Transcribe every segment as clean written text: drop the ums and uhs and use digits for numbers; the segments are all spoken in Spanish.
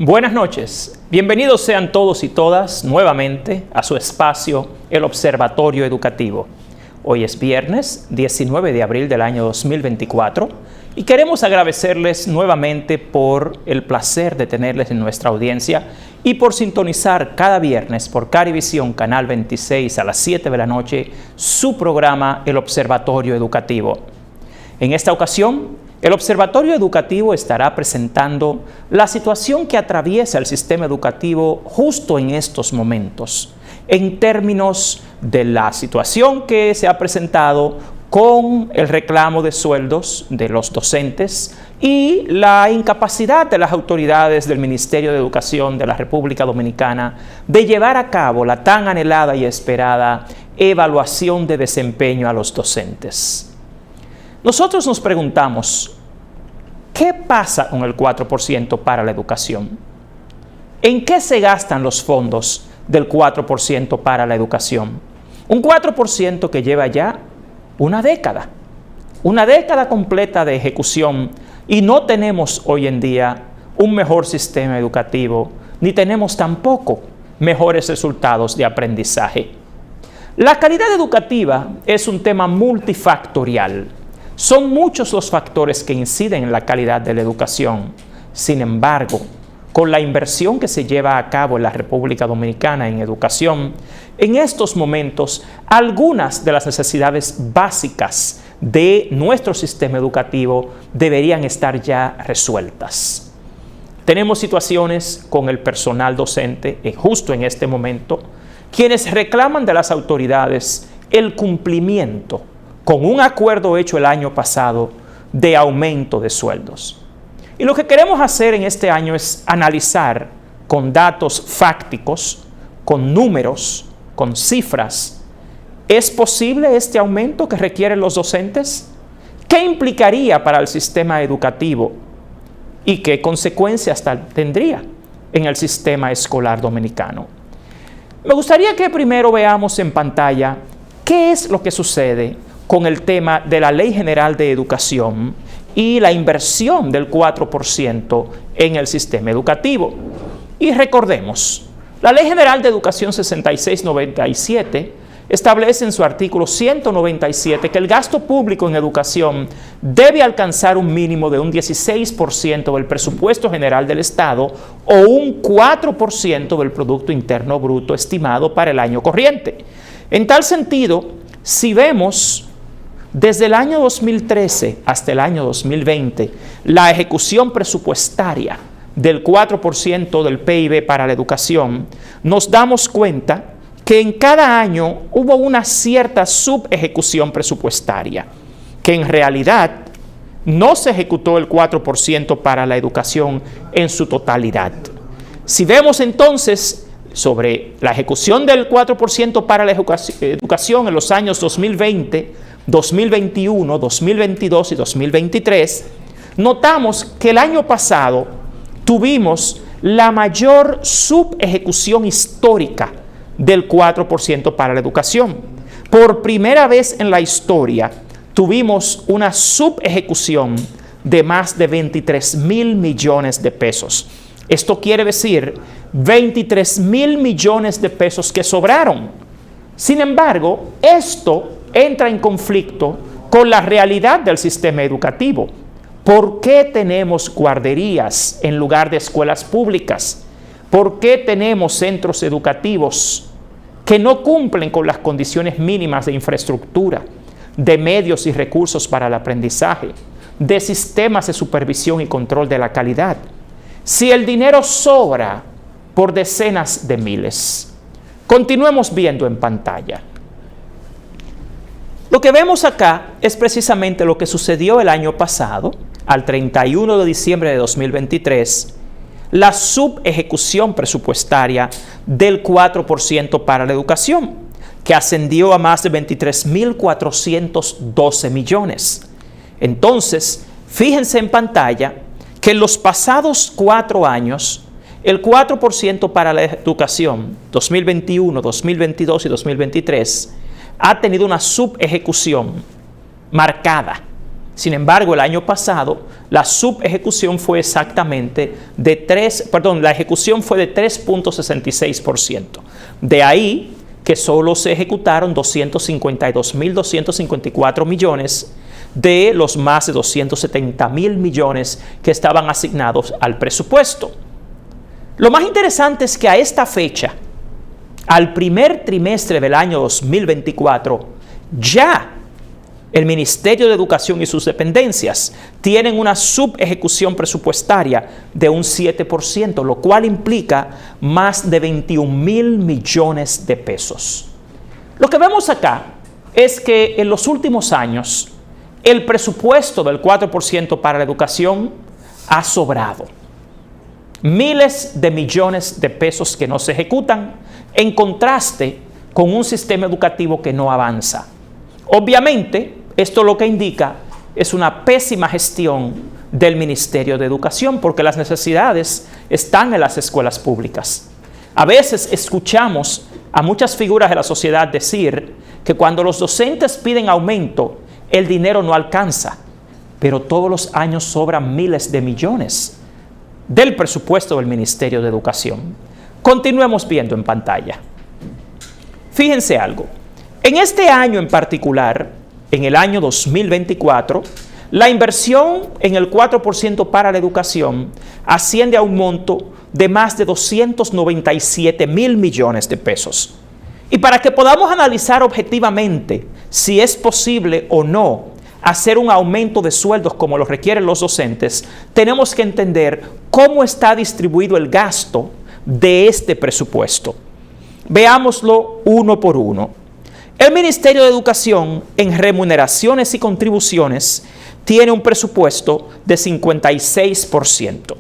Buenas noches, bienvenidos sean todos y todas nuevamente a su espacio, el Observatorio Educativo. Hoy es viernes 19 de abril del año 2024 y queremos agradecerles nuevamente por el placer de tenerles en nuestra audiencia y por sintonizar cada viernes por Carivisión Canal 26 a las 7 de la noche su programa El Observatorio Educativo. En esta ocasión, el Observatorio Educativo estará presentando la situación que atraviesa el sistema educativo justo en estos momentos, en términos de la situación que se ha presentado con el reclamo de sueldos de los docentes y la incapacidad de las autoridades del Ministerio de Educación de la República Dominicana de llevar a cabo la tan anhelada y esperada evaluación de desempeño a los docentes. Nosotros nos preguntamos, ¿qué pasa con el 4% para la educación? ¿En qué se gastan los fondos del 4% para la educación? Un 4% que lleva ya una década completa de ejecución y no tenemos hoy en día un mejor sistema educativo, ni tenemos tampoco mejores resultados de aprendizaje. La calidad educativa es un tema multifactorial. Son muchos los factores que inciden en la calidad de la educación. Sin embargo, con la inversión que se lleva a cabo en la República Dominicana en educación, en estos momentos, algunas de las necesidades básicas de nuestro sistema educativo deberían estar ya resueltas. Tenemos situaciones con el personal docente, justo en este momento, quienes reclaman de las autoridades el cumplimiento con un acuerdo hecho el año pasado de aumento de sueldos. Y lo que queremos hacer en este año es analizar con datos fácticos, con números, con cifras. ¿Es posible este aumento que requieren los docentes? ¿Qué implicaría para el sistema educativo? ¿Y qué consecuencias tendría en el sistema escolar dominicano? Me gustaría que primero veamos en pantalla qué es lo que sucede con el tema de la Ley General de Educación y la inversión del 4% en el sistema educativo. Y recordemos, la Ley General de Educación 6697 establece en su artículo 197 que el gasto público en educación debe alcanzar un mínimo de un 16% del presupuesto general del Estado o un 4% del Producto Interno Bruto estimado para el año corriente. En tal sentido, si vemos desde el año 2013 hasta el año 2020, la ejecución presupuestaria del 4% del PIB para la educación, nos damos cuenta que en cada año hubo una cierta subejecución presupuestaria, que en realidad no se ejecutó el 4% para la educación en su totalidad. Si vemos entonces sobre la ejecución del 4% para la educación en los años 2020, 2021, 2022 y 2023, notamos que el año pasado tuvimos la mayor subejecución histórica del 4% para la educación. Por primera vez en la historia tuvimos una subejecución de más de 23,000 millones de pesos. Esto quiere decir 23,000 millones de pesos que sobraron. Sin embargo, esto entra en conflicto con la realidad del sistema educativo. ¿Por qué tenemos guarderías en lugar de escuelas públicas? ¿Por qué tenemos centros educativos que no cumplen con las condiciones mínimas de infraestructura, de medios y recursos para el aprendizaje, de sistemas de supervisión y control de la calidad? Si el dinero sobra por decenas de miles. Continuemos viendo en pantalla. Lo que vemos acá es precisamente lo que sucedió el año pasado, al 31 de diciembre de 2023, la subejecución presupuestaria del 4% para la educación, que ascendió a más de 23,412 millones. Entonces, fíjense en pantalla que en los pasados 4 años, el 4% para la educación, 2021, 2022 y 2023, ha tenido una subejecución marcada. Sin embargo, el año pasado, la subejecución fue exactamente de la ejecución fue de 3.66%. De ahí que solo se ejecutaron 252.254 millones de los más de 270.000 millones que estaban asignados al presupuesto. Lo más interesante es que a esta fecha, al primer trimestre del año 2024, ya el Ministerio de Educación y sus dependencias tienen una subejecución presupuestaria de un 7%, lo cual implica más de 21.000 millones de pesos. Lo que vemos acá es que en los últimos años el presupuesto del 4% para la educación ha sobrado. Miles de millones de pesos que no se ejecutan, en contraste con un sistema educativo que no avanza. Obviamente, esto lo que indica es una pésima gestión del Ministerio de Educación, porque las necesidades están en las escuelas públicas. A veces escuchamos a muchas figuras de la sociedad decir que cuando los docentes piden aumento, el dinero no alcanza, pero todos los años sobran miles de millones del presupuesto del Ministerio de Educación. Continuemos viendo en pantalla. Fíjense algo. En este año en particular, en el año 2024, la inversión en el 4% para la educación asciende a un monto de más de 297.000 millones de pesos. Y para que podamos analizar objetivamente si es posible o no hacer un aumento de sueldos como lo requieren los docentes, tenemos que entender cómo está distribuido el gasto de este presupuesto. Veámoslo uno por uno. El Ministerio de Educación, en remuneraciones y contribuciones, tiene un presupuesto de 56%.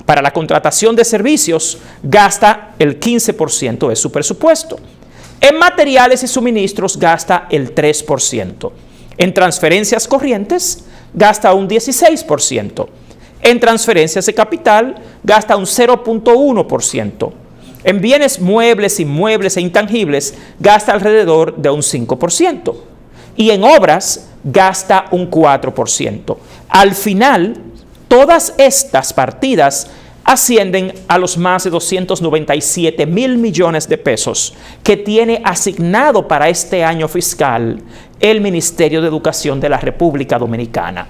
Para la contratación de servicios, gasta el 15% de su presupuesto. En materiales y suministros, gasta el 3%. En transferencias corrientes, gasta un 16%. En transferencias de capital, gasta un 0.1%. En bienes muebles, inmuebles e intangibles, gasta alrededor de un 5%. Y en obras, gasta un 4%. Al final, todas estas partidas ascienden a los más de 297.000 millones de pesos que tiene asignado para este año fiscal el Ministerio de Educación de la República Dominicana.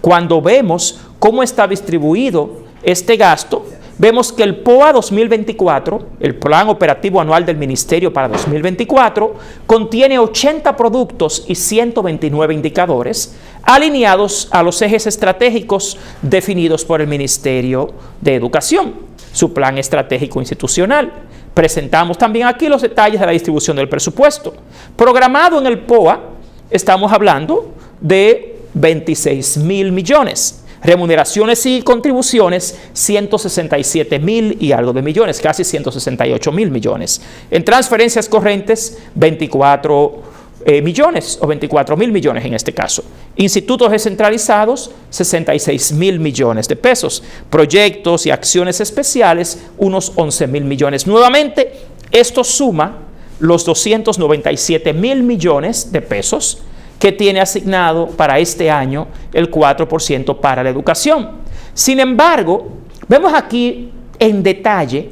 Cuando vemos cómo está distribuido este gasto, vemos que el POA 2024, el Plan Operativo Anual del Ministerio para 2024, contiene 80 productos y 129 indicadores alineados a los ejes estratégicos definidos por el Ministerio de Educación, su Plan Estratégico Institucional. Presentamos también aquí los detalles de la distribución del presupuesto. Programado en el POA, estamos hablando de 26.000 millones. Remuneraciones y contribuciones, 167.000 y algo de millones, casi 168.000 millones. En transferencias corrientes, 24 millones o 24.000 millones en este caso. Institutos descentralizados, 66.000 millones de pesos. Proyectos y acciones especiales, unos 11.000 millones. Nuevamente, esto suma los 297.000 millones de pesos que tiene asignado para este año el 4% para la educación. Sin embargo, vemos aquí en detalle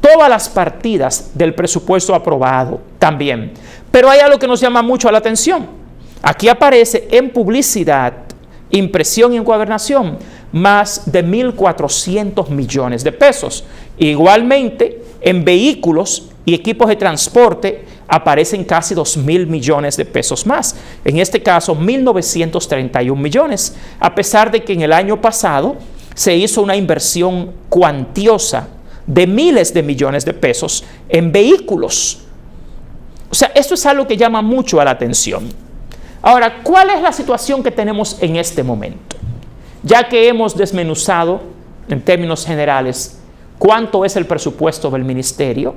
todas las partidas del presupuesto aprobado también. Pero hay algo que nos llama mucho la atención. Aquí aparece en publicidad, impresión y encuadernación, más de 1.400 millones de pesos. Igualmente, en vehículos y equipos de transporte aparecen casi 2.000 millones de pesos más. En este caso, 1.931 millones, a pesar de que en el año pasado se hizo una inversión cuantiosa de miles de millones de pesos en vehículos. O sea, esto es algo que llama mucho a la atención. Ahora, ¿cuál es la situación que tenemos en este momento? Ya que hemos desmenuzado, en términos generales, cuánto es el presupuesto del ministerio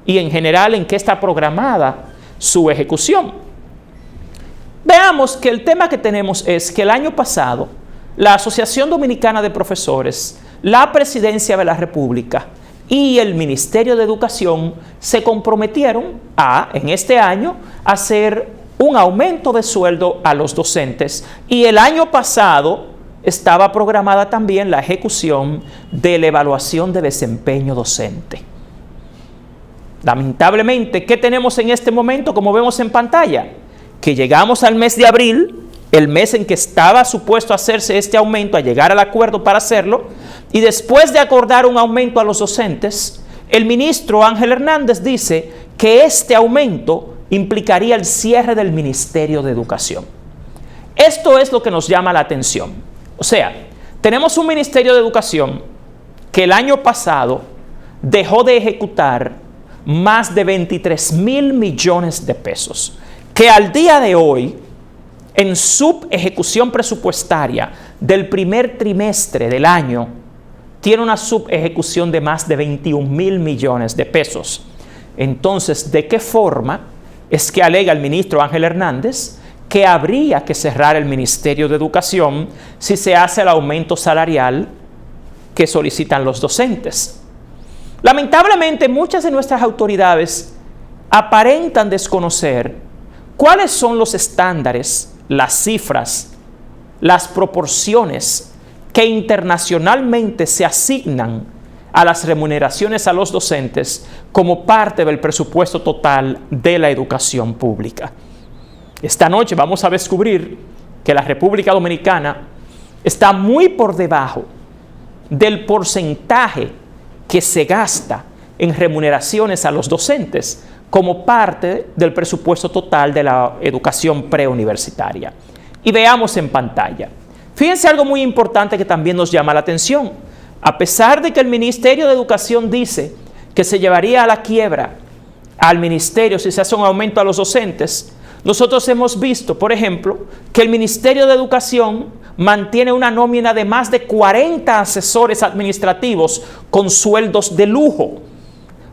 y en general en qué está programada su ejecución. Veamos que el tema que tenemos es que el año pasado la Asociación Dominicana de Profesores, la Presidencia de la República y el Ministerio de Educación se comprometieron en este año, a hacer un aumento de sueldo a los docentes, y el año pasado estaba programada también la ejecución de la evaluación de desempeño docente. Lamentablemente, ¿qué tenemos en este momento? Como vemos en pantalla, que llegamos al mes de abril, el mes en que estaba supuesto hacerse este aumento, a llegar al acuerdo para hacerlo, y después de acordar un aumento a los docentes, el ministro Ángel Hernández dice que este aumento implicaría el cierre del Ministerio de Educación. Esto es lo que nos llama la atención. O sea, tenemos un Ministerio de Educación que el año pasado dejó de ejecutar más de 23,000 millones de pesos, que al día de hoy, en subejecución presupuestaria del primer trimestre del año, tiene una subejecución de más de 21,000 millones de pesos. Entonces, ¿de qué forma es que alega el ministro Ángel Hernández que habría que cerrar el Ministerio de Educación si se hace el aumento salarial que solicitan los docentes? Lamentablemente, muchas de nuestras autoridades aparentan desconocer cuáles son los estándares, las cifras, las proporciones que internacionalmente se asignan a las remuneraciones a los docentes como parte del presupuesto total de la educación pública. Esta noche vamos a descubrir que la República Dominicana está muy por debajo del porcentaje que se gasta en remuneraciones a los docentes como parte del presupuesto total de la educación preuniversitaria. Y veamos en pantalla. Fíjense algo muy importante que también nos llama la atención. A pesar de que el Ministerio de Educación dice que se llevaría a la quiebra al ministerio si se hace un aumento a los docentes, nosotros hemos visto, por ejemplo, que el Ministerio de Educación mantiene una nómina de más de 40 asesores administrativos con sueldos de lujo.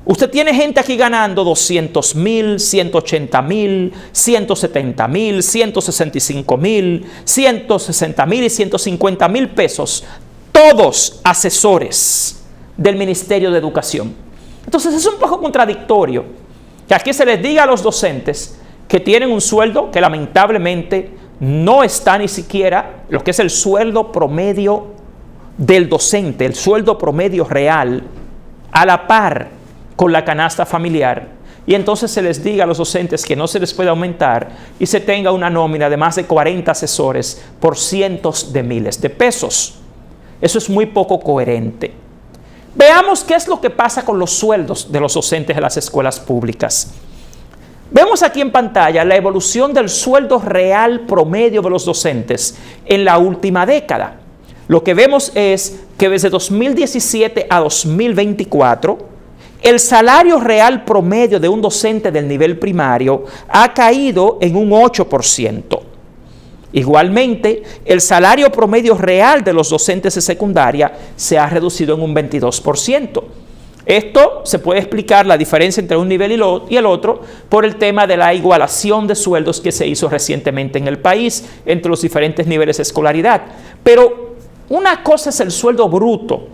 Usted tiene gente aquí ganando 200,000, 180,000, 170,000, 165,000, 160,000 y 150,000 pesos. Todos asesores del Ministerio de Educación. Entonces es un poco contradictorio que aquí se les diga a los docentes que tienen un sueldo que lamentablemente no está ni siquiera lo que es el sueldo promedio del docente, el sueldo promedio real, a la par con la canasta familiar, y entonces se les diga a los docentes que no se les puede aumentar y se tenga una nómina de más de 40 asesores por cientos de miles de pesos. Eso es muy poco coherente. Veamos qué es lo que pasa con los sueldos de los docentes de las escuelas públicas. Vemos aquí en pantalla la evolución del sueldo real promedio de los docentes en la última década. Lo que vemos es que desde 2017 a 2024, el salario real promedio de un docente del nivel primario ha caído en un 8%. Igualmente, el salario promedio real de los docentes de secundaria se ha reducido en un 22%. Esto se puede explicar la diferencia entre un nivel y el otro por el tema de la igualación de sueldos que se hizo recientemente en el país entre los diferentes niveles de escolaridad. Pero una cosa es el sueldo bruto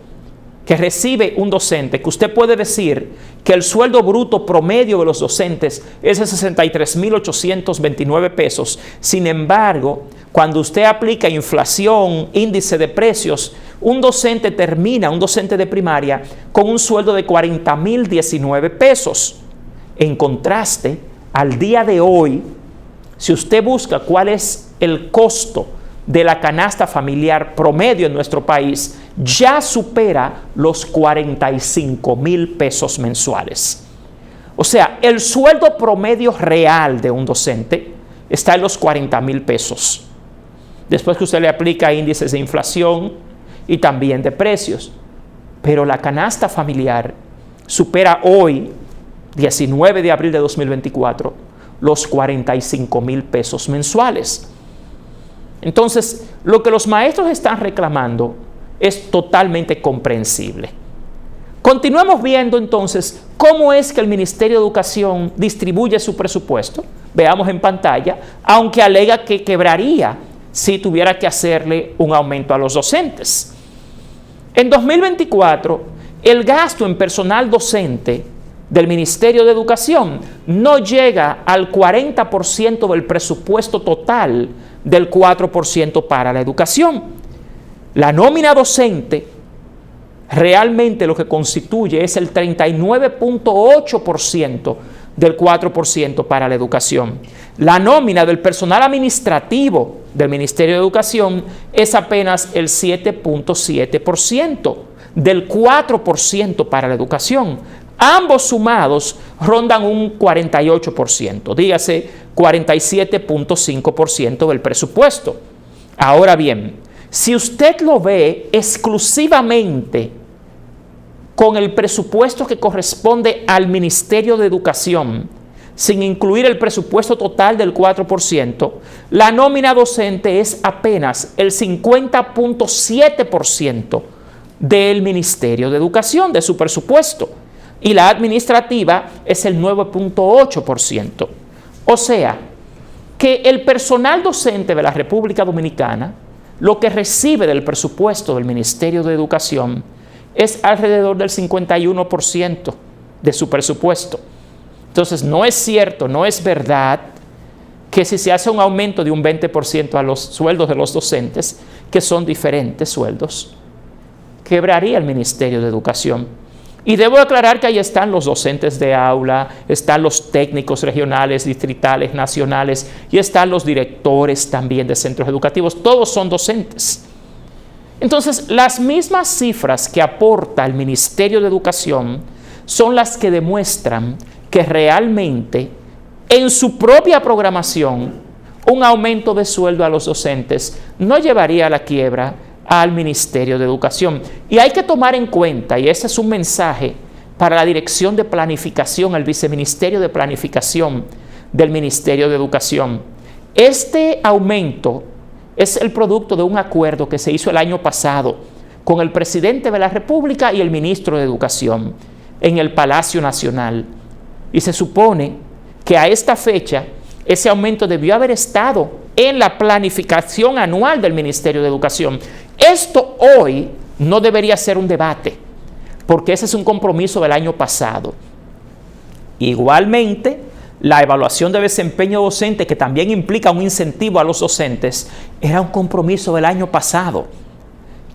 que recibe un docente, que usted puede decir que el sueldo bruto promedio de los docentes es de 63,829 pesos. Sin embargo, cuando usted aplica inflación, índice de precios, un docente de primaria, con un sueldo de 40,019 pesos. En contraste, al día de hoy, si usted busca cuál es el costo de la canasta familiar promedio en nuestro país, ya supera los 45,000 pesos mensuales. O sea, el sueldo promedio real de un docente está en los 40,000 pesos. Después que usted le aplica índices de inflación y también de precios. Pero la canasta familiar supera hoy, 19 de abril de 2024, los 45,000 pesos mensuales. Entonces, lo que los maestros están reclamando es totalmente comprensible. Continuemos viendo entonces cómo es que el Ministerio de Educación distribuye su presupuesto. Veamos en pantalla, aunque alega que quebraría si tuviera que hacerle un aumento a los docentes. En 2024, el gasto en personal docente del Ministerio de Educación no llega al 40% del presupuesto total del 4% para la educación. La nómina docente realmente lo que constituye es el 39.8% del 4% para la educación. La nómina del personal administrativo del Ministerio de Educación es apenas el 7.7% del 4% para la educación. Ambos sumados rondan un 48%, dígase 47.5% del presupuesto. Ahora bien, si usted lo ve exclusivamente con el presupuesto que corresponde al Ministerio de Educación, sin incluir el presupuesto total del 4%, la nómina docente es apenas el 50.7% del Ministerio de Educación, de su presupuesto, y la administrativa es el 9.8%. O sea, que el personal docente de la República Dominicana, lo que recibe del presupuesto del Ministerio de Educación es alrededor del 51% de su presupuesto. Entonces, no es cierto, no es verdad que si se hace un aumento de un 20% a los sueldos de los docentes, que son diferentes sueldos, quebraría el Ministerio de Educación. Y debo aclarar que ahí están los docentes de aula, están los técnicos regionales, distritales, nacionales, y están los directores también de centros educativos. Todos son docentes. Entonces, las mismas cifras que aporta el Ministerio de Educación son las que demuestran que realmente en su propia programación un aumento de sueldo a los docentes no llevaría a la quiebra al Ministerio de Educación. Y hay que tomar en cuenta, y ese es un mensaje para la Dirección de Planificación, el Viceministerio de Planificación del Ministerio de Educación. Este aumento es el producto de un acuerdo que se hizo el año pasado con el presidente de la República y el ministro de Educación en el Palacio Nacional. Y se supone que a esta fecha ese aumento debió haber estado en la planificación anual del Ministerio de Educación. Esto hoy no debería ser un debate, porque ese es un compromiso del año pasado. Igualmente, la evaluación de desempeño docente, que también implica un incentivo a los docentes, era un compromiso del año pasado,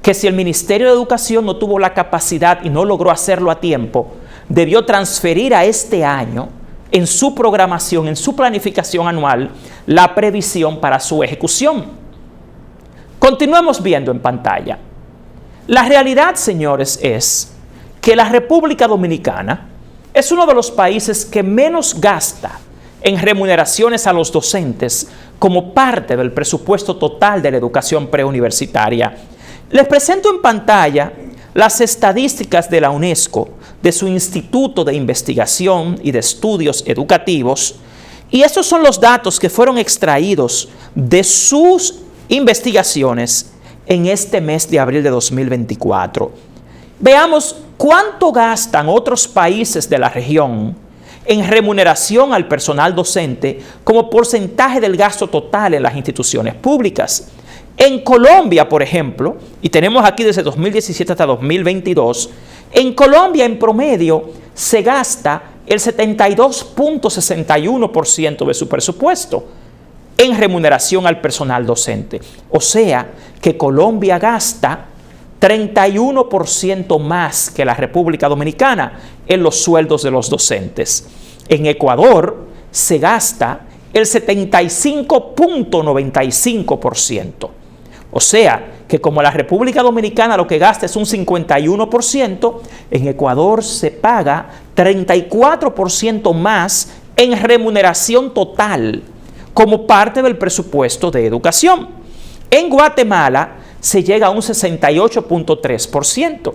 que si el Ministerio de Educación no tuvo la capacidad y no logró hacerlo a tiempo, debió transferir a este año, en su programación, en su planificación anual, la previsión para su ejecución. Continuemos viendo en pantalla. La realidad, señores, es que la República Dominicana es uno de los países que menos gasta en remuneraciones a los docentes como parte del presupuesto total de la educación preuniversitaria. Les presento en pantalla las estadísticas de la UNESCO, de su Instituto de Investigación y de Estudios Educativos, y estos son los datos que fueron extraídos de sus investigaciones en este mes de abril de 2024. Veamos cuánto gastan otros países de la región en remuneración al personal docente como porcentaje del gasto total en las instituciones públicas. En Colombia, por ejemplo, y tenemos aquí desde 2017 hasta 2022, en Colombia en promedio se gasta el 72.61% de su presupuesto en remuneración al personal docente. O sea, que Colombia gasta 31% más que la República Dominicana en los sueldos de los docentes. En Ecuador se gasta el 75.95%. O sea, que como la República Dominicana lo que gasta es un 51%, en Ecuador se paga 34% más en remuneración total como parte del presupuesto de educación. En Guatemala se llega a un 68.3%.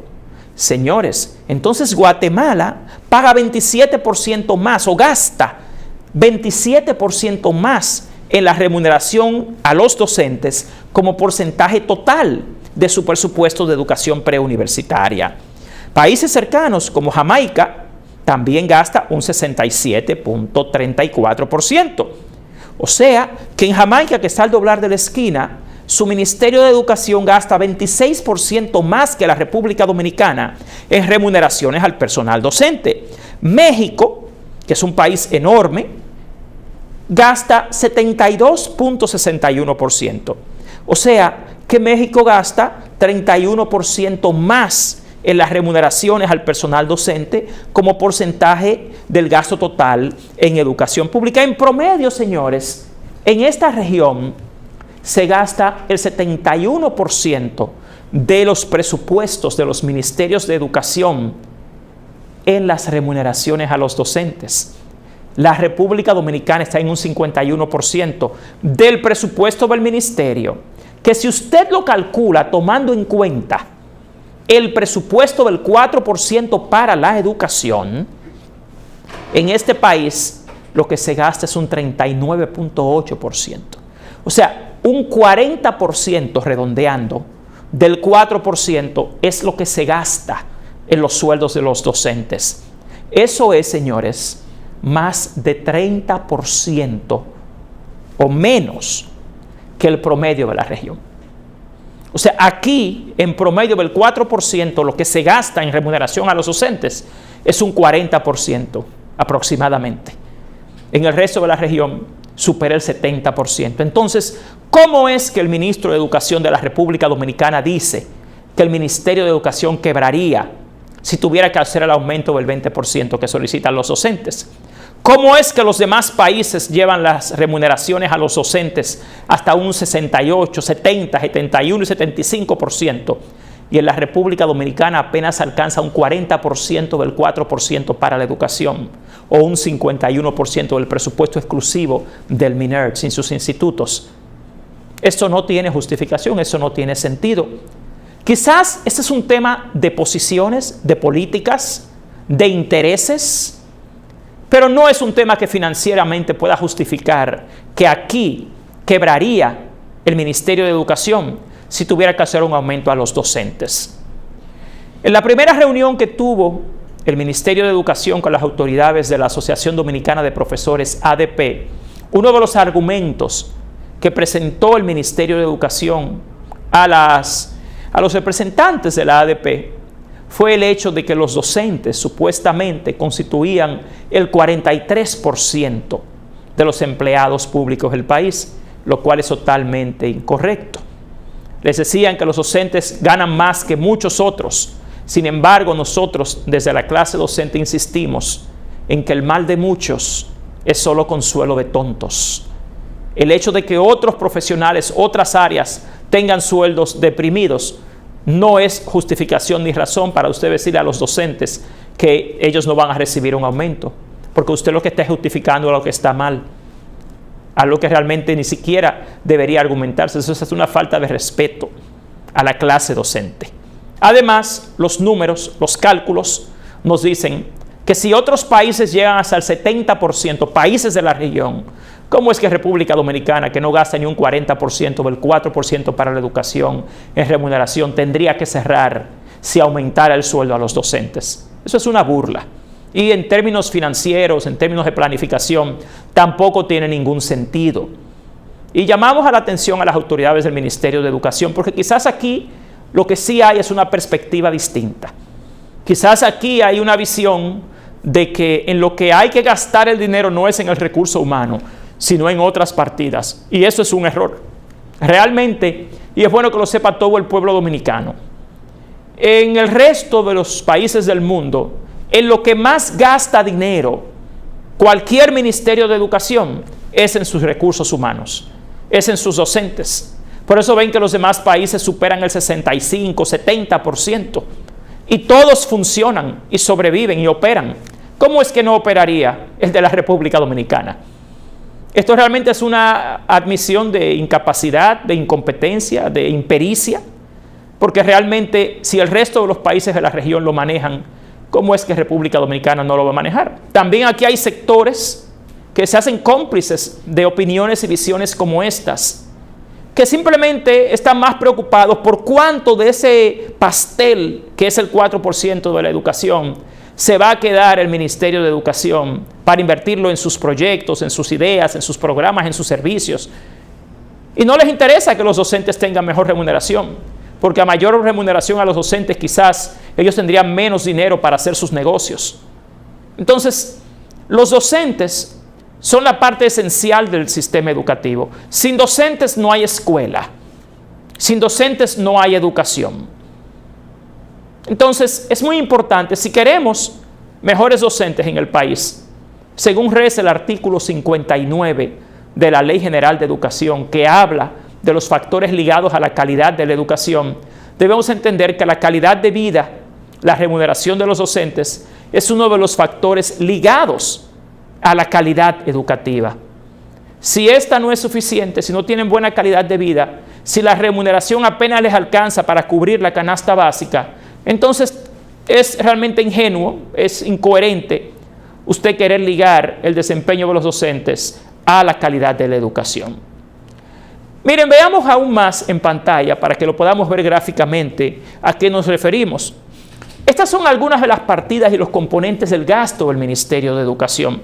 Señores, entonces Guatemala paga 27% más o gasta 27% más en la remuneración a los docentes como porcentaje total de su presupuesto de educación preuniversitaria. Países cercanos como Jamaica también gasta un 67.34%. O sea, que en Jamaica, que está al doblar de la esquina, su Ministerio de Educación gasta 26% más que la República Dominicana en remuneraciones al personal docente. México, que es un país enorme, gasta 72.61%. O sea, que México gasta 31% más en las remuneraciones al personal docente como porcentaje del gasto total en educación pública. En promedio, señores, en esta región se gasta el 71% de los presupuestos de los ministerios de educación en las remuneraciones a los docentes. La República Dominicana está en un 51% del presupuesto del ministerio, que si usted lo calcula tomando en cuenta el presupuesto del 4% para la educación, en este país lo que se gasta es un 39.8%. O sea, un 40% redondeando del 4% es lo que se gasta en los sueldos de los docentes. Eso es, señores, más de 30% o menos que el promedio de la región. O sea, aquí, en promedio del 4%, lo que se gasta en remuneración a los docentes es un 40% aproximadamente. En el resto de la región supera el 70%. Entonces, ¿cómo es que el ministro de Educación de la República Dominicana dice que el Ministerio de Educación quebraría si tuviera que hacer el aumento del 20% que solicitan los docentes? ¿Cómo es que los demás países llevan las remuneraciones a los docentes hasta un 68, 70, 71 y 75%? Y en la República Dominicana apenas alcanza un 40% del 4% para la educación o un 51% del presupuesto exclusivo del MINERD sin sus institutos. Esto no tiene justificación, eso no tiene sentido. Quizás este es un tema de posiciones, de políticas, de intereses, pero no es un tema que financieramente pueda justificar que aquí quebraría el Ministerio de Educación si tuviera que hacer un aumento a los docentes. En la primera reunión que tuvo el Ministerio de Educación con las autoridades de la Asociación Dominicana de Profesores, ADP, uno de los argumentos que presentó el Ministerio de Educación a los representantes de la ADP fue el hecho de que los docentes supuestamente constituían el 43% de los empleados públicos del país, lo cual es totalmente incorrecto. Les decían que los docentes ganan más que muchos otros. Sin embargo, nosotros desde la clase docente insistimos en que el mal de muchos es solo consuelo de tontos. El hecho de que otros profesionales, otras áreas tengan sueldos deprimidos no es justificación ni razón para usted decirle a los docentes que ellos no van a recibir un aumento, porque usted lo que está justificando es lo que está mal, algo que realmente ni siquiera debería argumentarse. Eso es una falta de respeto a la clase docente. Además, los números, los cálculos nos dicen que si otros países llegan hasta el 70%, países de la región, ¿cómo es que República Dominicana, que no gasta ni un 40% del 4% para la educación en remuneración, tendría que cerrar si aumentara el sueldo a los docentes? Eso es una burla. Y en términos financieros, en términos de planificación, tampoco tiene ningún sentido. Y llamamos a la atención a las autoridades del Ministerio de Educación, porque quizás aquí lo que sí hay es una perspectiva distinta. Quizás aquí hay una visión de que en lo que hay que gastar el dinero no es en el recurso humano, sino en otras partidas. Y eso es un error. Realmente, y es bueno que lo sepa todo el pueblo dominicano, en el resto de los países del mundo, en lo que más gasta dinero cualquier ministerio de educación es en sus recursos humanos, es en sus docentes. Por eso ven que los demás países superan el 65, 70%. Y todos funcionan y sobreviven y operan. ¿Cómo es que no operaría el de la República Dominicana? Esto realmente es una admisión de incapacidad, de incompetencia, de impericia, porque realmente si el resto de los países de la región lo manejan, ¿cómo es que República Dominicana no lo va a manejar? También aquí hay sectores que se hacen cómplices de opiniones y visiones como estas, que simplemente están más preocupados por cuánto de ese pastel, que es el 4% de la educación, se va a quedar el Ministerio de Educación para invertirlo en sus proyectos, en sus ideas, en sus programas, en sus servicios. Y no les interesa que los docentes tengan mejor remuneración, porque a mayor remuneración a los docentes quizás ellos tendrían menos dinero para hacer sus negocios. Entonces, los docentes son la parte esencial del sistema educativo. Sin docentes no hay escuela. Sin docentes no hay educación. Entonces, es muy importante, si queremos mejores docentes en el país, según reza el artículo 59 de la Ley General de Educación, que habla de los factores ligados a la calidad de la educación, debemos entender que la calidad de vida, la remuneración de los docentes, es uno de los factores ligados a la calidad educativa. Si esta no es suficiente, si no tienen buena calidad de vida, si la remuneración apenas les alcanza para cubrir la canasta básica, entonces es realmente ingenuo, es incoherente usted querer ligar el desempeño de los docentes a la calidad de la educación. Miren, veamos aún más en pantalla para que lo podamos ver gráficamente a qué nos referimos. Estas son algunas de las partidas y los componentes del gasto del Ministerio de Educación.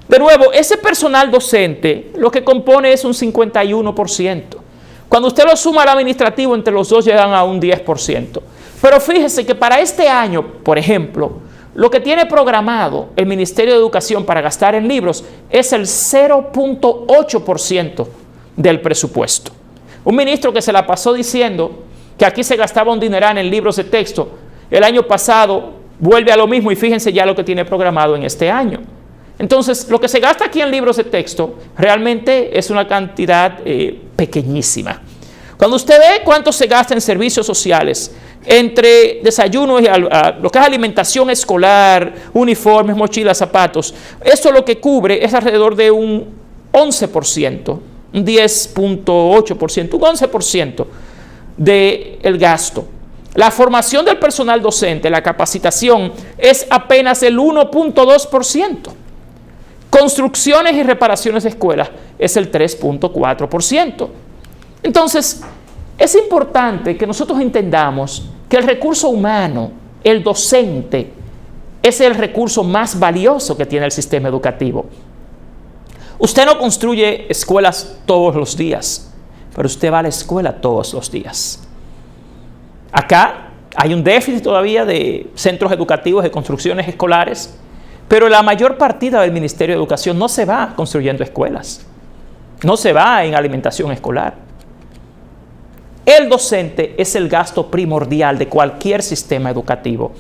De nuevo, ese personal docente lo que compone es un 51%. Cuando usted lo suma al administrativo, entre los dos llegan a un 10%. Pero fíjese que para este año, por ejemplo, lo que tiene programado el Ministerio de Educación para gastar en libros es el 0.8% del presupuesto. Un ministro que se la pasó diciendo que aquí se gastaba un dineral en libros de texto, el año pasado vuelve a lo mismo y fíjense ya lo que tiene programado en este año. Entonces, lo que se gasta aquí en libros de texto realmente es una cantidad pequeñísima. Cuando usted ve cuánto se gasta en servicios sociales, entre desayunos y lo que es alimentación escolar, uniformes, mochilas, zapatos, esto lo que cubre es alrededor de un 11%, un 10.8%, un 11% del gasto. La formación del personal docente, la capacitación, es apenas el 1.2%. Construcciones y reparaciones de escuelas es el 3.4%. Entonces, es importante que nosotros entendamos que el recurso humano, el docente, es el recurso más valioso que tiene el sistema educativo. Usted no construye escuelas todos los días, pero usted va a la escuela todos los días. Acá hay un déficit todavía de centros educativos, de construcciones escolares, pero la mayor partida del Ministerio de Educación no se va construyendo escuelas, no se va en alimentación escolar. El docente es el gasto primordial de cualquier sistema educativo.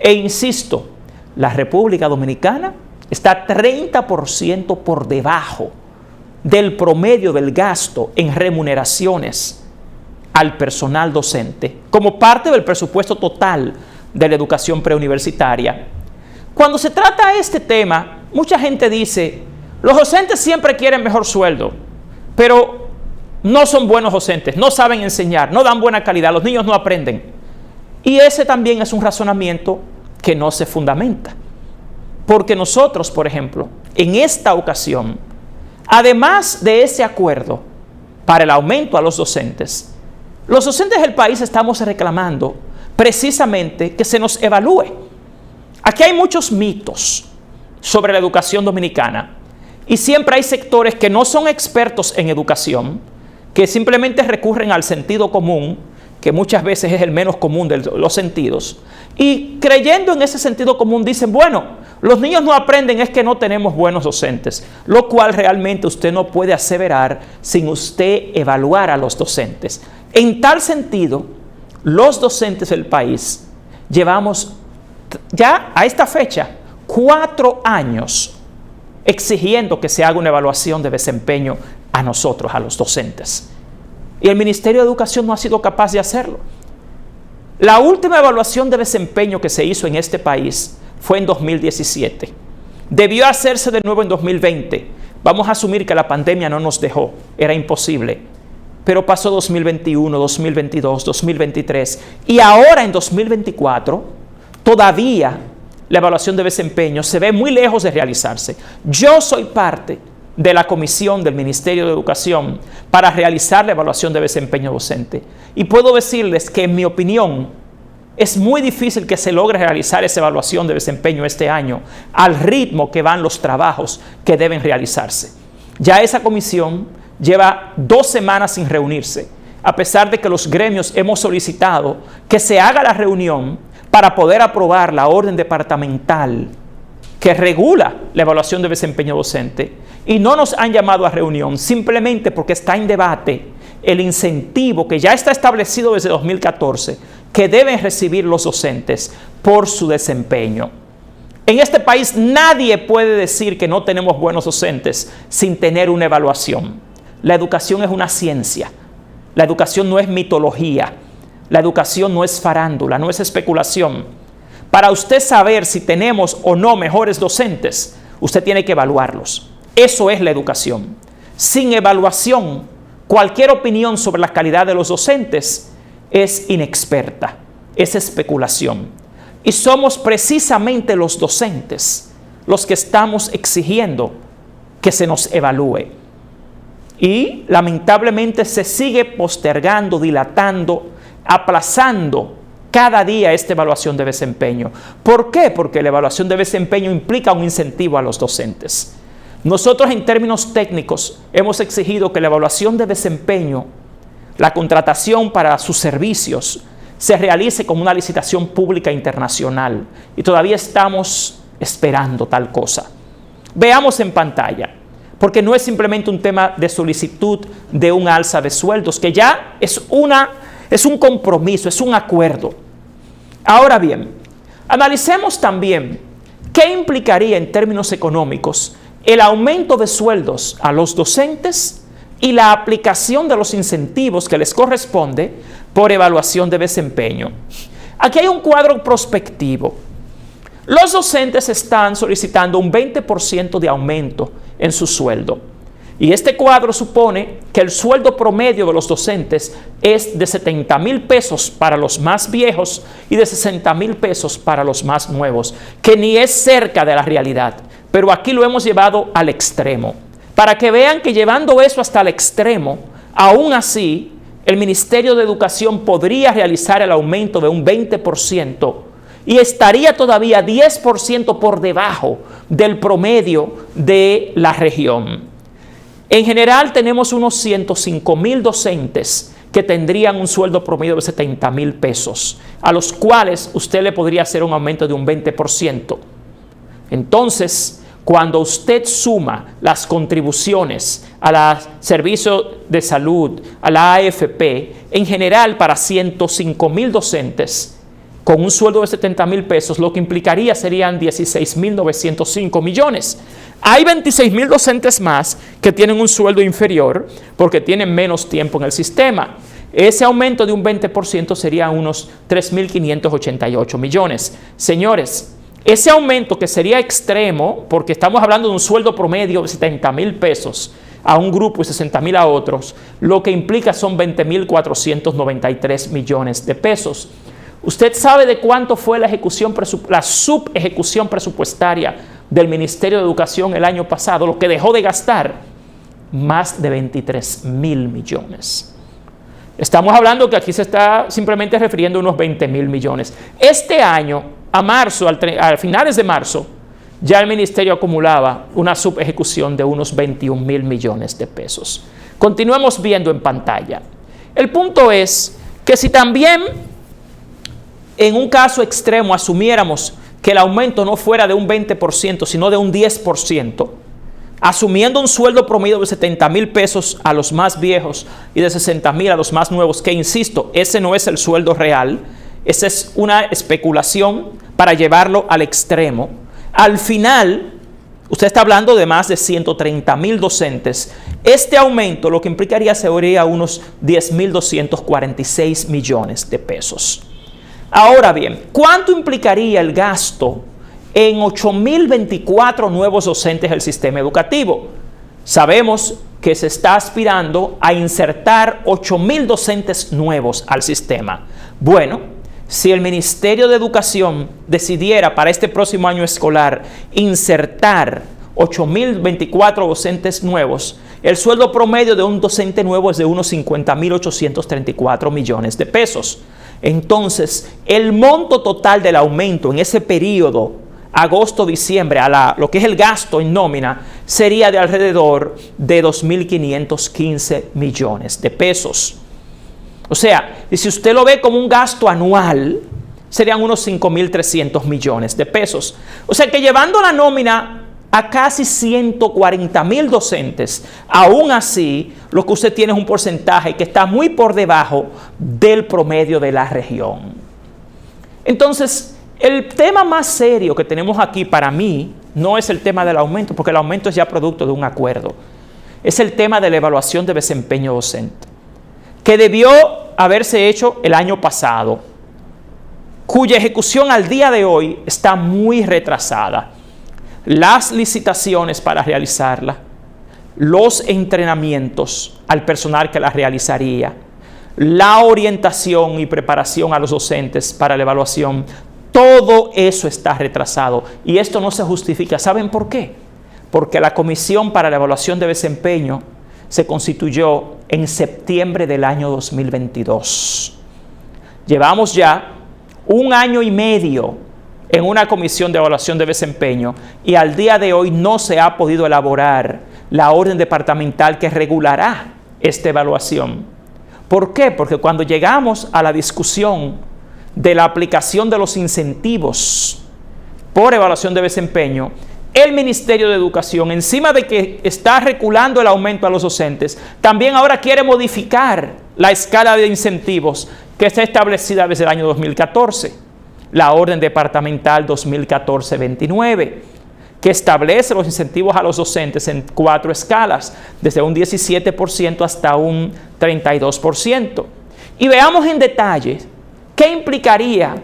E insisto, la República Dominicana está 30% por debajo del promedio del gasto en remuneraciones al personal docente como parte del presupuesto total de la educación preuniversitaria. Cuando se trata este tema, mucha gente dice, los docentes siempre quieren mejor sueldo, pero no son buenos docentes, no saben enseñar, no dan buena calidad, los niños no aprenden. Y ese también es un razonamiento que no se fundamenta. Porque nosotros, por ejemplo, en esta ocasión, además de ese acuerdo para el aumento a los docentes del país estamos reclamando precisamente que se nos evalúe. Aquí hay muchos mitos sobre la educación dominicana y siempre hay sectores que no son expertos en educación, que simplemente recurren al sentido común, que muchas veces es el menos común de los sentidos, y creyendo en ese sentido común dicen, bueno, los niños no aprenden, es que no tenemos buenos docentes, lo cual realmente usted no puede aseverar sin usted evaluar a los docentes. En tal sentido, los docentes del país llevamos ya a esta fecha 4 años exigiendo que se haga una evaluación de desempeño a nosotros, a los docentes. Y el Ministerio de Educación no ha sido capaz de hacerlo. La última evaluación de desempeño que se hizo en este país fue en 2017. Debió hacerse de nuevo en 2020. Vamos a asumir que la pandemia no nos dejó, era imposible. Pero pasó 2021, 2022, 2023 y ahora en 2024 todavía la evaluación de desempeño se ve muy lejos de realizarse. Yo soy parte de la comisión del Ministerio de Educación para realizar la evaluación de desempeño docente. Y puedo decirles que, en mi opinión, es muy difícil que se logre realizar esa evaluación de desempeño este año al ritmo que van los trabajos que deben realizarse. Ya esa comisión lleva 2 semanas sin reunirse, a pesar de que los gremios hemos solicitado que se haga la reunión para poder aprobar la orden departamental que regula la evaluación de desempeño docente, y no nos han llamado a reunión simplemente porque está en debate el incentivo que ya está establecido desde 2014 que deben recibir los docentes por su desempeño. En este país nadie puede decir que no tenemos buenos docentes sin tener una evaluación. La educación es una ciencia. La educación no es mitología. La educación no es farándula, no es especulación. Para usted saber si tenemos o no mejores docentes, usted tiene que evaluarlos. Eso es la educación. Sin evaluación, cualquier opinión sobre la calidad de los docentes es inexperta, es especulación. Y somos precisamente los docentes los que estamos exigiendo que se nos evalúe. Y lamentablemente se sigue postergando, dilatando, aplazando cada día esta evaluación de desempeño. ¿Por qué? Porque la evaluación de desempeño implica un incentivo a los docentes. Nosotros en términos técnicos hemos exigido que la evaluación de desempeño, la contratación para sus servicios, se realice con una licitación pública internacional. Y todavía estamos esperando tal cosa. Veamos en pantalla, porque no es simplemente un tema de solicitud de un alza de sueldos, que ya es un compromiso, es un acuerdo. Ahora bien, analicemos también qué implicaría en términos económicos el aumento de sueldos a los docentes y la aplicación de los incentivos que les corresponde por evaluación de desempeño. Aquí hay un cuadro prospectivo. Los docentes están solicitando un 20% de aumento en su sueldo. Y este cuadro supone que el sueldo promedio de los docentes es de 70,000 pesos para los más viejos y de 60,000 pesos para los más nuevos, que ni es cerca de la realidad. Pero aquí lo hemos llevado al extremo, para que vean que llevando eso hasta el extremo, aún así, el Ministerio de Educación podría realizar el aumento de un 20% y estaría todavía 10% por debajo del promedio de la región. En general tenemos unos 105,000 docentes que tendrían un sueldo promedio de 70,000 pesos, a los cuales usted le podría hacer un aumento de un 20%. Entonces, cuando usted suma las contribuciones al servicio de salud, a la AFP, en general para 105,000 docentes, con un sueldo de 70,000 pesos, lo que implicaría serían 16,905 millones. Hay 26,000 docentes más que tienen un sueldo inferior porque tienen menos tiempo en el sistema. Ese aumento de un 20% sería unos 3,588 millones. Señores, ese aumento que sería extremo, porque estamos hablando de un sueldo promedio de 70,000 pesos a un grupo y 60,000 a otros, lo que implica son 20,493 millones de pesos. ¿Usted sabe de cuánto fue la subejecución presupuestaria del Ministerio de Educación el año pasado? Lo que dejó de gastar, más de 23,000 millones. Estamos hablando que aquí se está simplemente refiriendo a unos 20,000 millones. Este año, a marzo, a finales de marzo, ya el ministerio acumulaba una subejecución de unos 21,000 millones de pesos. Continuemos viendo en pantalla. El punto es que si también en un caso extremo asumiéramos que el aumento no fuera de un 20%, sino de un 10%, asumiendo un sueldo promedio de 70,000 pesos a los más viejos y de 60,000 a los más nuevos, que insisto, ese no es el sueldo real, esa es una especulación para llevarlo al extremo. Al final, usted está hablando de más de 130,000 docentes. Este aumento lo que implicaría sería unos 10,246 millones de pesos. Ahora bien, ¿cuánto implicaría el gasto en 8,024 nuevos docentes del sistema educativo? Sabemos que se está aspirando a insertar 8,000 docentes nuevos al sistema. Bueno, si el Ministerio de Educación decidiera para este próximo año escolar insertar 8,024 docentes nuevos, el sueldo promedio de un docente nuevo es de unos 50,834 millones de pesos. Entonces, el monto total del aumento en ese periodo agosto-diciembre, lo que es el gasto en nómina, sería de alrededor de 2.515 millones de pesos. O sea, y si usted lo ve como un gasto anual, serían unos 5.300 millones de pesos. O sea que llevando la nómina a casi 140.000 docentes, aún así, lo que usted tiene es un porcentaje que está muy por debajo del promedio de la región. Entonces, el tema más serio que tenemos aquí para mí no es el tema del aumento, porque el aumento es ya producto de un acuerdo. Es el tema de la evaluación de desempeño docente, que debió haberse hecho el año pasado, cuya ejecución al día de hoy está muy retrasada. Las licitaciones para realizarla, los entrenamientos al personal que la realizaría, la orientación y preparación a los docentes para la evaluación, todo eso está retrasado y esto no se justifica. ¿Saben por qué? Porque la Comisión para la Evaluación de Desempeño se constituyó en septiembre del año 2022. Llevamos ya 1 año y medio en una comisión de evaluación de desempeño y al día de hoy no se ha podido elaborar la orden departamental que regulará esta evaluación. ¿Por qué? Porque cuando llegamos a la discusión de la aplicación de los incentivos por evaluación de desempeño, el Ministerio de Educación, encima de que está reculando el aumento a los docentes, también ahora quiere modificar la escala de incentivos que está establecida desde el año 2014. La orden departamental 2014-29, que establece los incentivos a los docentes en 4 escalas, desde un 17% hasta un 32%. Y veamos en detalle qué implicaría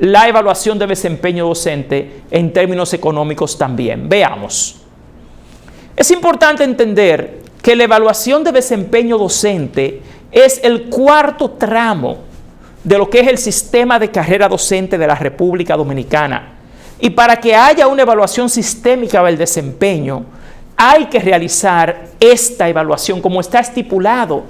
la evaluación de desempeño docente en términos económicos también. Veamos. Es importante entender que la evaluación de desempeño docente es el 4º tramo de lo que es el sistema de carrera docente de la República Dominicana. Y para que haya una evaluación sistémica del desempeño, hay que realizar esta evaluación como está estipulado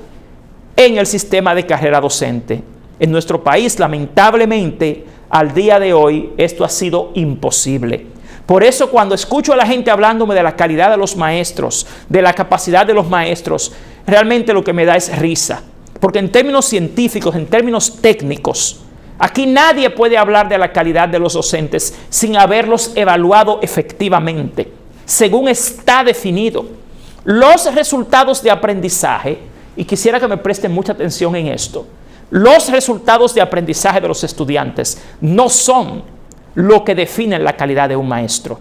en el sistema de carrera docente. En nuestro país, lamentablemente, al día de hoy, esto ha sido imposible. Por eso, cuando escucho a la gente hablándome de la calidad de los maestros, de la capacidad de los maestros, realmente lo que me da es risa. Porque en términos científicos, en términos técnicos, aquí nadie puede hablar de la calidad de los docentes sin haberlos evaluado efectivamente, según está definido. Los resultados de aprendizaje, y quisiera que me presten mucha atención en esto, los resultados de aprendizaje de los estudiantes no son lo que define la calidad de un maestro.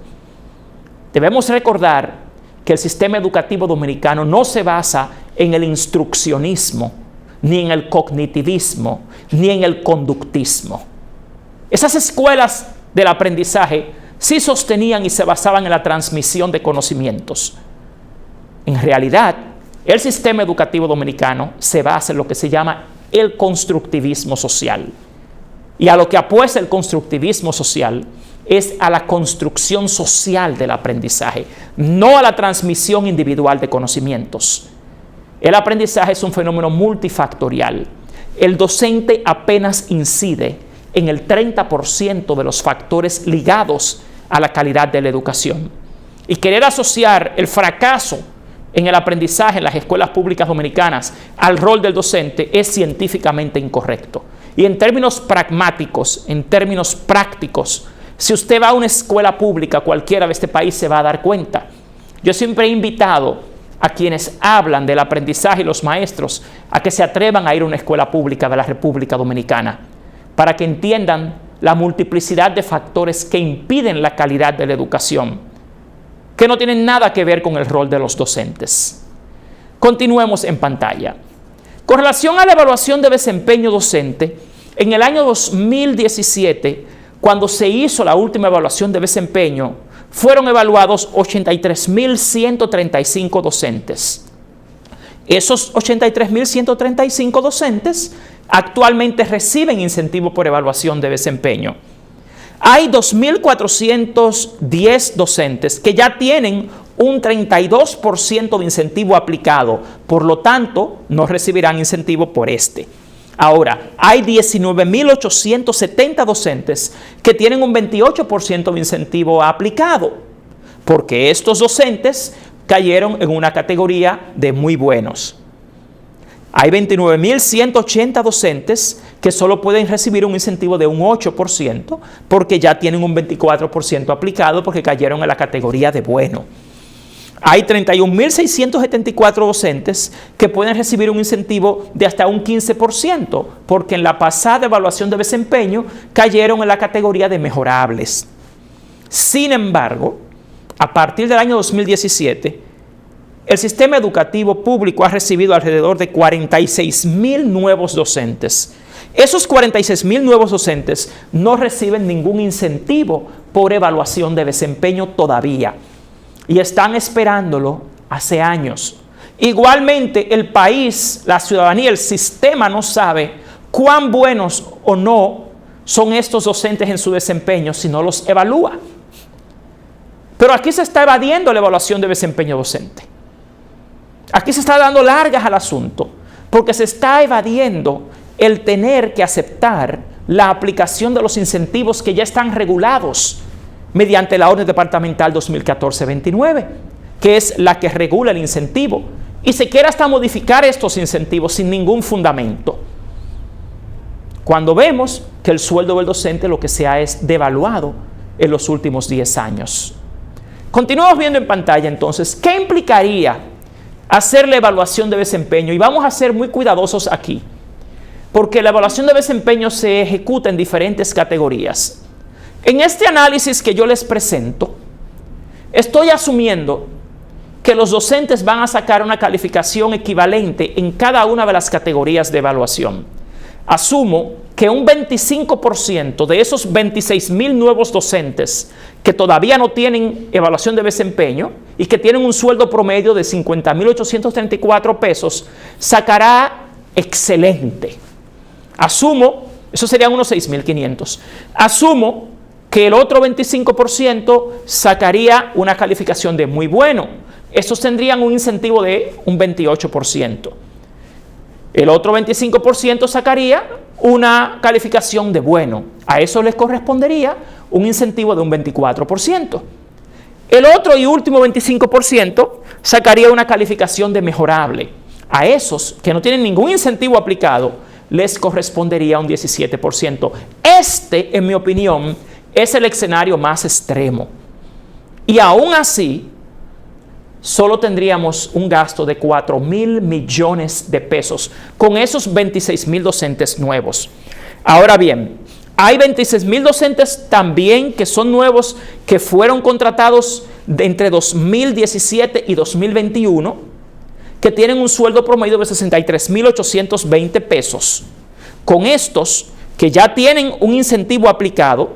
Debemos recordar que el sistema educativo dominicano no se basa en el instruccionismo, ni en el cognitivismo, ni en el conductismo. Esas escuelas del aprendizaje sí sostenían y se basaban en la transmisión de conocimientos. En realidad, el sistema educativo dominicano se basa en lo que se llama el constructivismo social. Y a lo que apuesta el constructivismo social es a la construcción social del aprendizaje, no a la transmisión individual de conocimientos. El aprendizaje es un fenómeno multifactorial. El docente apenas incide en el 30% de los factores ligados a la calidad de la educación. Y querer asociar el fracaso en el aprendizaje en las escuelas públicas dominicanas al rol del docente es científicamente incorrecto. Y en términos pragmáticos, en términos prácticos, si usted va a una escuela pública, cualquiera de este país se va a dar cuenta. Yo siempre he invitado a quienes hablan del aprendizaje y los maestros a que se atrevan a ir a una escuela pública de la República Dominicana para que entiendan la multiplicidad de factores que impiden la calidad de la educación, que no tienen nada que ver con el rol de los docentes. Continuemos en pantalla. Con relación a la evaluación de desempeño docente, en el año 2017, cuando se hizo la última evaluación de desempeño, fueron evaluados 83.135 docentes. Esos 83.135 docentes actualmente reciben incentivo por evaluación de desempeño. Hay 2.410 docentes que ya tienen un 32% de incentivo aplicado, por lo tanto, no recibirán incentivo por este. Ahora, hay 19.870 docentes que tienen un 28% de incentivo aplicado, porque estos docentes cayeron en una categoría de muy buenos. Hay 29.180 docentes que solo pueden recibir un incentivo de un 8% porque ya tienen un 24% aplicado porque cayeron en la categoría de bueno. Hay 31.674 docentes que pueden recibir un incentivo de hasta un 15% porque en la pasada evaluación de desempeño cayeron en la categoría de mejorables. Sin embargo, a partir del año 2017, el sistema educativo público ha recibido alrededor de 46.000 nuevos docentes. Esos 46.000 nuevos docentes no reciben ningún incentivo por evaluación de desempeño todavía y están esperándolo hace años. Igualmente, el país, la ciudadanía, el sistema no sabe cuán buenos o no son estos docentes en su desempeño si no los evalúa. Pero aquí se está evadiendo la evaluación de desempeño docente. Aquí se está dando largas al asunto, porque se está evadiendo el tener que aceptar la aplicación de los incentivos que ya están regulados mediante la Orden Departamental 2014-29, que es la que regula el incentivo. Y se quiere hasta modificar estos incentivos sin ningún fundamento. Cuando vemos que el sueldo del docente lo que se ha es devaluado en los últimos 10 años. Continuamos viendo en pantalla entonces, ¿qué implicaría hacer la evaluación de desempeño? Y vamos a ser muy cuidadosos aquí, porque la evaluación de desempeño se ejecuta en diferentes categorías. En este análisis que yo les presento, estoy asumiendo que los docentes van a sacar una calificación equivalente en cada una de las categorías de evaluación. Asumo que un 25% de esos 26.000 nuevos docentes que todavía no tienen evaluación de desempeño y que tienen un sueldo promedio de 50.834 pesos, sacará excelente. Asumo, eso serían unos 6.500. Asumo que el otro 25% sacaría una calificación de muy bueno. Estos tendrían un incentivo de un 28%. El otro 25% sacaría una calificación de bueno. A eso les correspondería un incentivo de un 24%. El otro y último 25% sacaría una calificación de mejorable. A esos que no tienen ningún incentivo aplicado, les correspondería un 17%. Este, en mi opinión, es el escenario más extremo. Y aún así, solo tendríamos un gasto de 4.000 millones de pesos con esos 26.000 docentes nuevos. Ahora bien, hay 26.000 docentes también que son nuevos, que fueron contratados entre 2017 y 2021, que tienen un sueldo promedio de 63.820 pesos. Con estos que ya tienen un incentivo aplicado,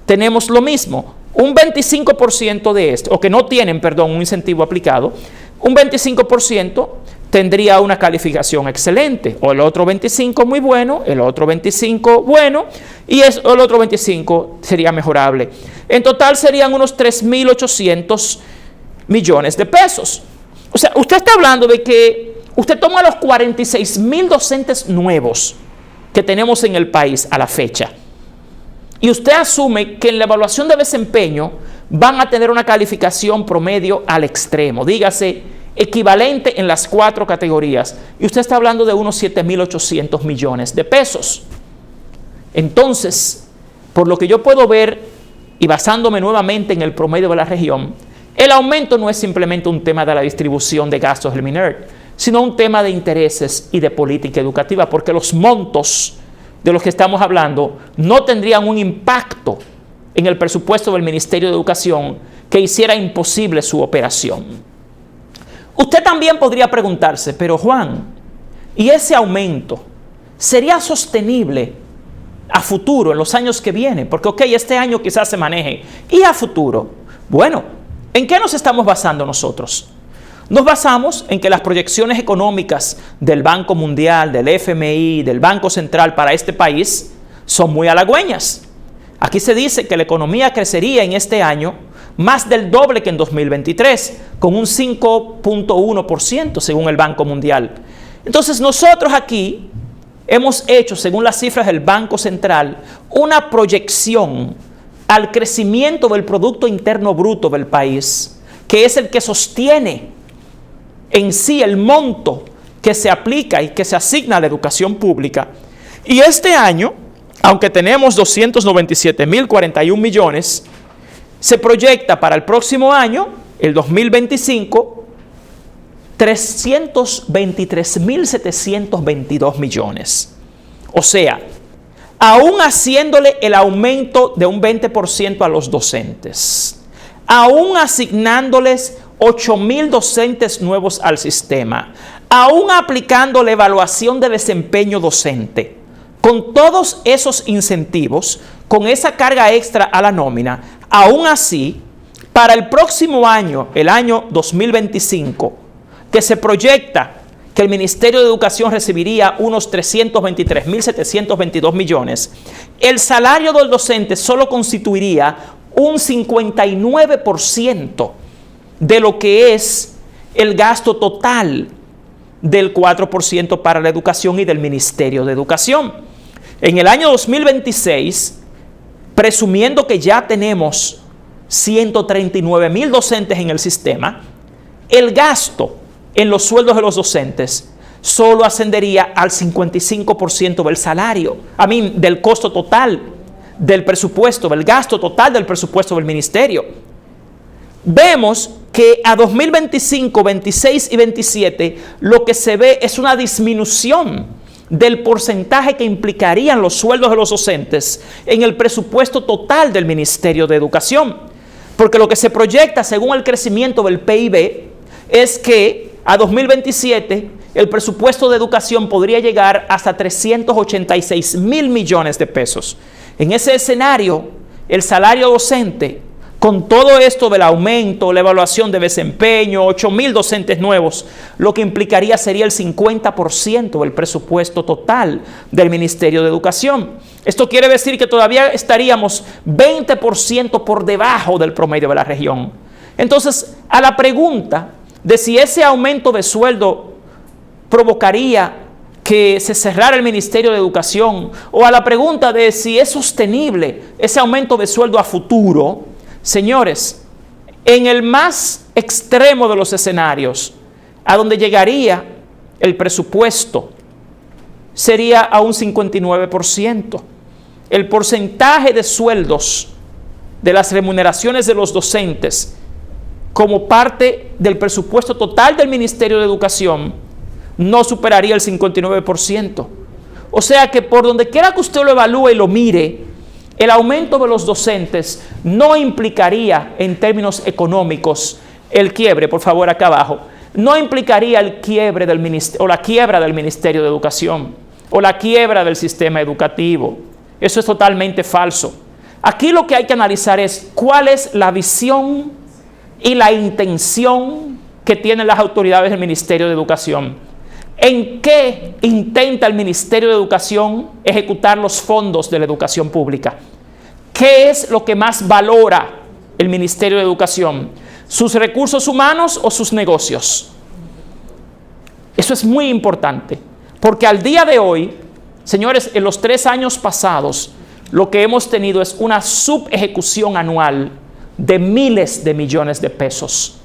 tenemos lo mismo. Un 25% de esto, o que no tienen, perdón, un incentivo aplicado, un 25% tendría una calificación excelente, o el otro 25% muy bueno, el otro 25% bueno, y el otro 25% sería mejorable. En total serían unos 3.800 millones de pesos. O sea, usted está hablando de que usted toma los 46.000 docentes nuevos que tenemos en el país a la fecha, y usted asume que en la evaluación de desempeño van a tener una calificación promedio al extremo, dígase equivalente en las 4 categorías, y usted está hablando de unos 7.800 millones de pesos. Entonces, por lo que yo puedo ver, y basándome nuevamente en el promedio de la región, el aumento no es simplemente un tema de la distribución de gastos del MINERT, sino un tema de intereses y de política educativa, porque los montos de los que estamos hablando no tendrían un impacto en el presupuesto del Ministerio de Educación que hiciera imposible su operación. Usted también podría preguntarse, pero Juan, ¿y ese aumento sería sostenible a futuro, en los años que vienen? Porque, ok, este año quizás se maneje. ¿Y a futuro? Bueno, ¿en qué nos estamos basando nosotros? Nos basamos en que las proyecciones económicas del Banco Mundial, del FMI, del Banco Central para este país son muy halagüeñas. Aquí se dice que la economía crecería en este año más del doble que en 2023, con un 5.1% según el Banco Mundial. Entonces nosotros aquí hemos hecho, según las cifras del Banco Central, una proyección al crecimiento del Producto Interno Bruto del país, que es el que sostiene en sí el monto que se aplica y que se asigna a la educación pública. Y este año, aunque tenemos 297.041 millones, se proyecta para el próximo año, el 2025, 323.722 millones. O sea, aún haciéndole el aumento de un 20% a los docentes, aún asignándoles 8.000 docentes nuevos al sistema, aún aplicando la evaluación de desempeño docente, con todos esos incentivos, con esa carga extra a la nómina, aún así, para el próximo año, el año 2025, que se proyecta que el Ministerio de Educación recibiría unos 323.722 millones, el salario del docente solo constituiría un 59% de lo que es el gasto total del 4% para la educación y del Ministerio de Educación. En el año 2026, presumiendo que ya tenemos 139.000 docentes en el sistema, el gasto en los sueldos de los docentes solo ascendería al 55% del salario, del costo total del presupuesto, del gasto total del presupuesto del ministerio. Vemos que a 2025, 26 y 27 lo que se ve es una disminución del porcentaje que implicarían los sueldos de los docentes en el presupuesto total del Ministerio de Educación. Porque lo que se proyecta según el crecimiento del PIB es que a 2027 el presupuesto de educación podría llegar hasta 386.000 millones de pesos. En ese escenario, el salario docente, con todo esto del aumento, la evaluación de desempeño, 8.000 docentes nuevos, lo que implicaría sería el 50% del presupuesto total del Ministerio de Educación. Esto quiere decir que todavía estaríamos 20% por debajo del promedio de la región. Entonces, a la pregunta de si ese aumento de sueldo provocaría que se cerrara el Ministerio de Educación, o a la pregunta de si es sostenible ese aumento de sueldo a futuro, señores, en el más extremo de los escenarios, a donde llegaría el presupuesto, sería a un 59%. El porcentaje de sueldos de las remuneraciones de los docentes como parte del presupuesto total del Ministerio de Educación no superaría el 59%. O sea que por donde quiera que usted lo evalúe y lo mire, el aumento de los docentes no implicaría en términos económicos el quiebre, por favor acá abajo, no implicaría el quiebre del ministerio, o la quiebra del Ministerio de Educación, o la quiebra del sistema educativo. Eso es totalmente falso. Aquí lo que hay que analizar es cuál es la visión y la intención que tienen las autoridades del Ministerio de Educación. ¿En qué intenta el Ministerio de Educación ejecutar los fondos de la educación pública? ¿Qué es lo que más valora el Ministerio de Educación? ¿Sus recursos humanos o sus negocios? Eso es muy importante, porque al día de hoy, señores, en los 3 años pasados, lo que hemos tenido es una subejecución anual de miles de millones de pesos.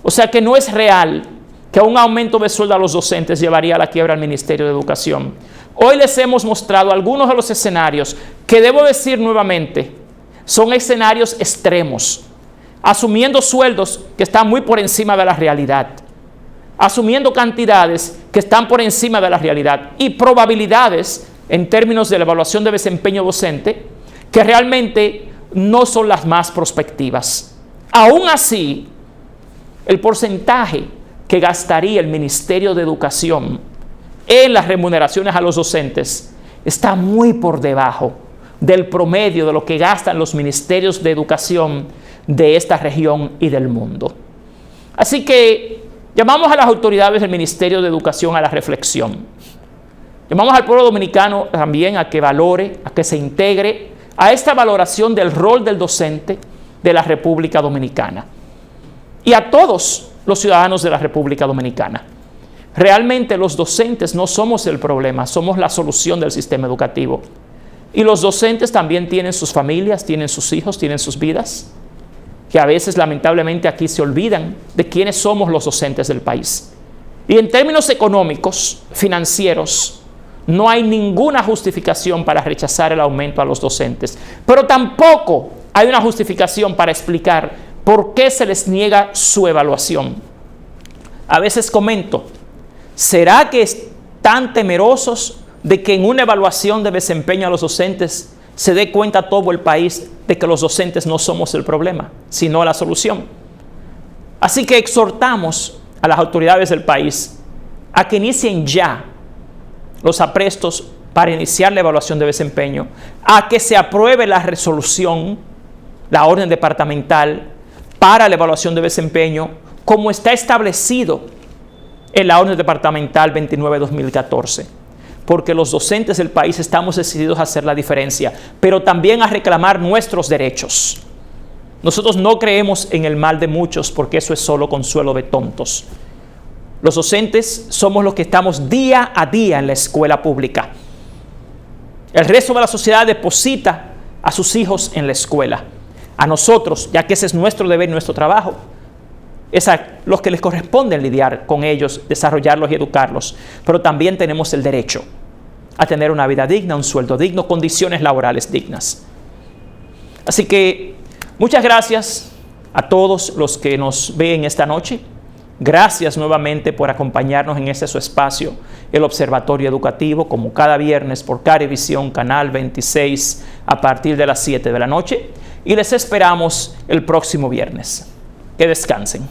O sea que no es real que un aumento de sueldo a los docentes llevaría a la quiebra al Ministerio de Educación. Hoy les hemos mostrado algunos de los escenarios que, debo decir nuevamente, son escenarios extremos, asumiendo sueldos que están muy por encima de la realidad, asumiendo cantidades que están por encima de la realidad y probabilidades en términos de la evaluación de desempeño docente que realmente no son las más prospectivas. Aún así, el porcentaje que gastaría el Ministerio de Educación en las remuneraciones a los docentes está muy por debajo del promedio de lo que gastan los ministerios de educación de esta región y del mundo. Así que llamamos a las autoridades del Ministerio de Educación a la reflexión. Llamamos al pueblo dominicano también a que valore, a que se integre a esta valoración del rol del docente de la República Dominicana y a todos los ciudadanos de la República Dominicana. Realmente los docentes no somos el problema, somos la solución del sistema educativo. Y los docentes también tienen sus familias, tienen sus hijos, tienen sus vidas, que a veces lamentablemente aquí se olvidan de quiénes somos los docentes del país. Y en términos económicos, financieros, no hay ninguna justificación para rechazar el aumento a los docentes, pero tampoco hay una justificación para explicar por qué se les niega su evaluación. A veces comento, ¿será que están temerosos de que en una evaluación de desempeño a los docentes se dé cuenta todo el país de que los docentes no somos el problema, sino la solución? Así que exhortamos a las autoridades del país a que inicien ya los aprestos para iniciar la evaluación de desempeño, a que se apruebe la resolución, la orden departamental para la evaluación de desempeño, como está establecido en la orden departamental 29/2014. Porque los docentes del país estamos decididos a hacer la diferencia, pero también a reclamar nuestros derechos. Nosotros no creemos en el mal de muchos, porque eso es solo consuelo de tontos. Los docentes somos los que estamos día a día en la escuela pública. El resto de la sociedad deposita a sus hijos en la escuela. A nosotros, ya que ese es nuestro deber, nuestro trabajo, es a los que les corresponde lidiar con ellos, desarrollarlos y educarlos. Pero también tenemos el derecho a tener una vida digna, un sueldo digno, condiciones laborales dignas. Así que muchas gracias a todos los que nos ven esta noche. Gracias nuevamente por acompañarnos en este su espacio, el Observatorio Educativo, como cada viernes por Carivisión, Canal 26, a partir de las 7 de la noche. Y les esperamos el próximo viernes. Que descansen.